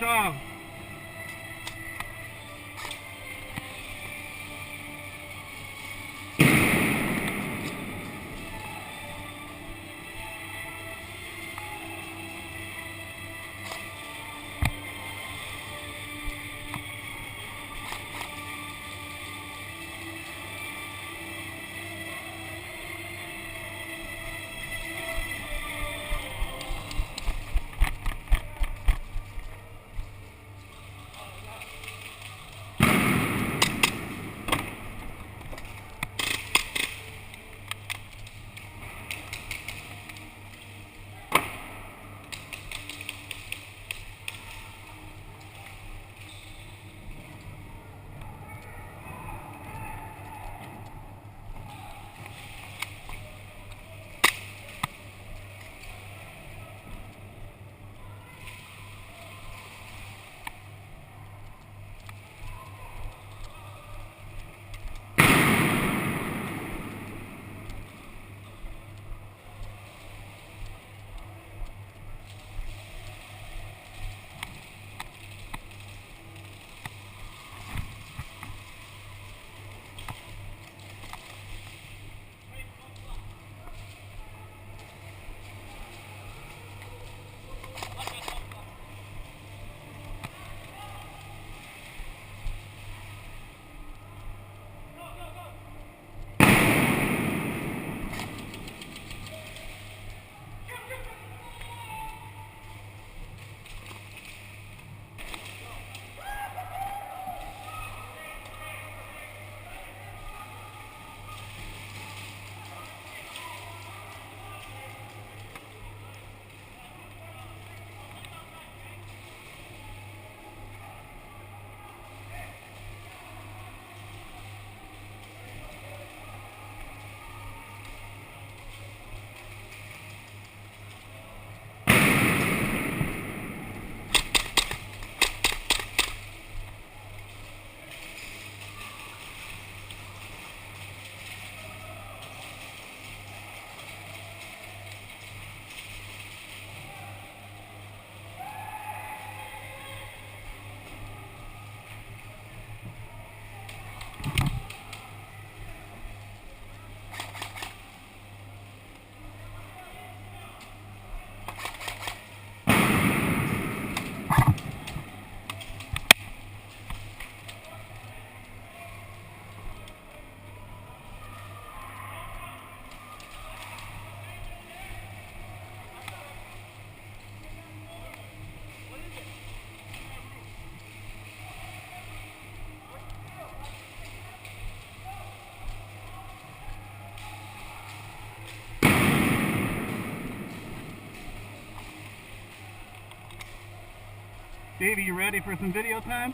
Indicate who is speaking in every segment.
Speaker 1: job. Davey, you ready for some video time?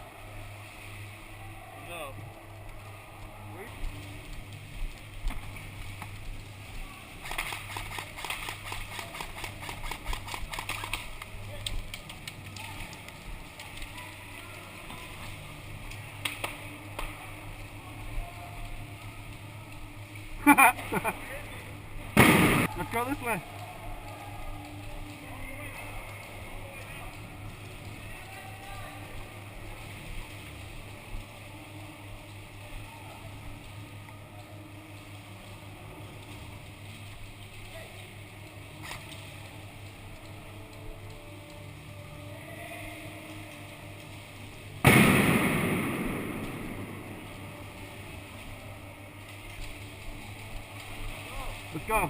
Speaker 2: No.
Speaker 1: Let's go this way. Let's go.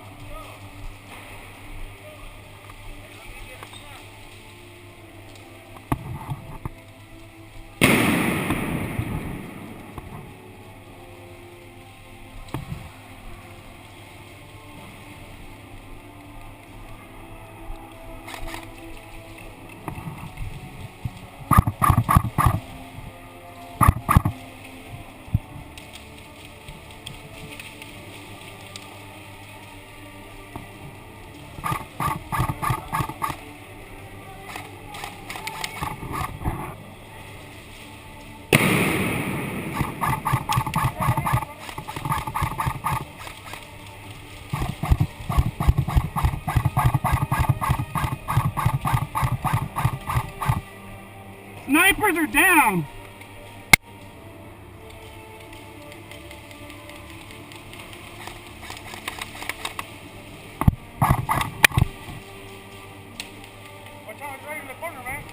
Speaker 1: down.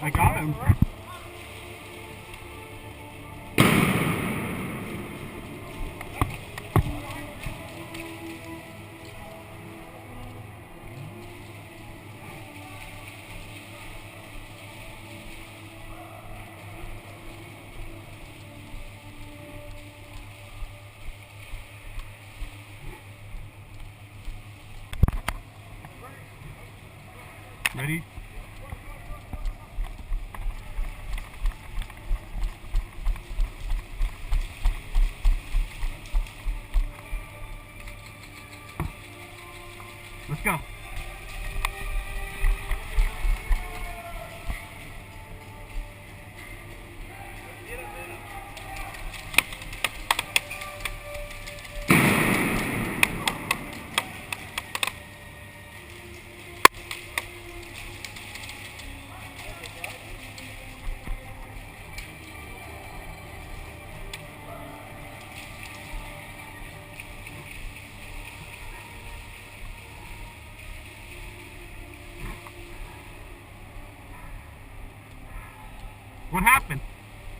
Speaker 1: I got him. Ready? Let's go. What happened?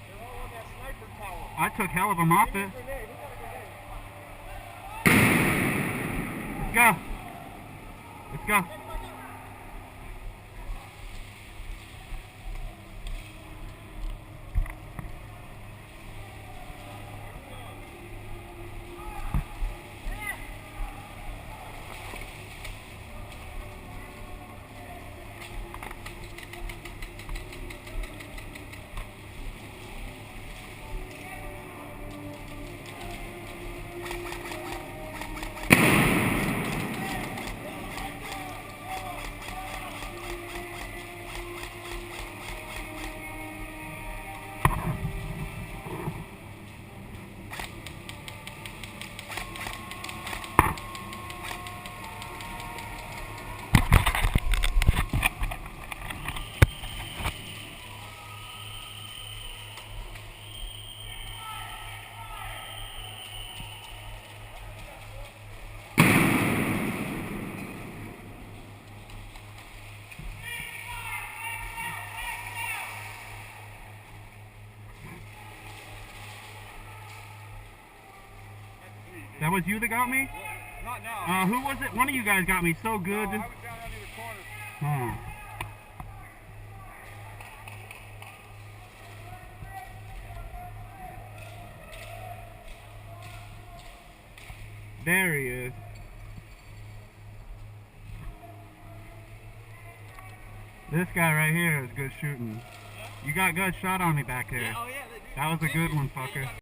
Speaker 2: They're all on that sniper tower.
Speaker 1: I took hell of them off it. Let's go. Let's go. That was you that got me?
Speaker 2: Not now.
Speaker 1: Who was it? One of you guys got me so good.
Speaker 2: I was down under the corner.
Speaker 1: There he is. This guy right here is good shooting. You got good shot on me back there.
Speaker 2: Oh, yeah,
Speaker 1: That was a good one, fucker.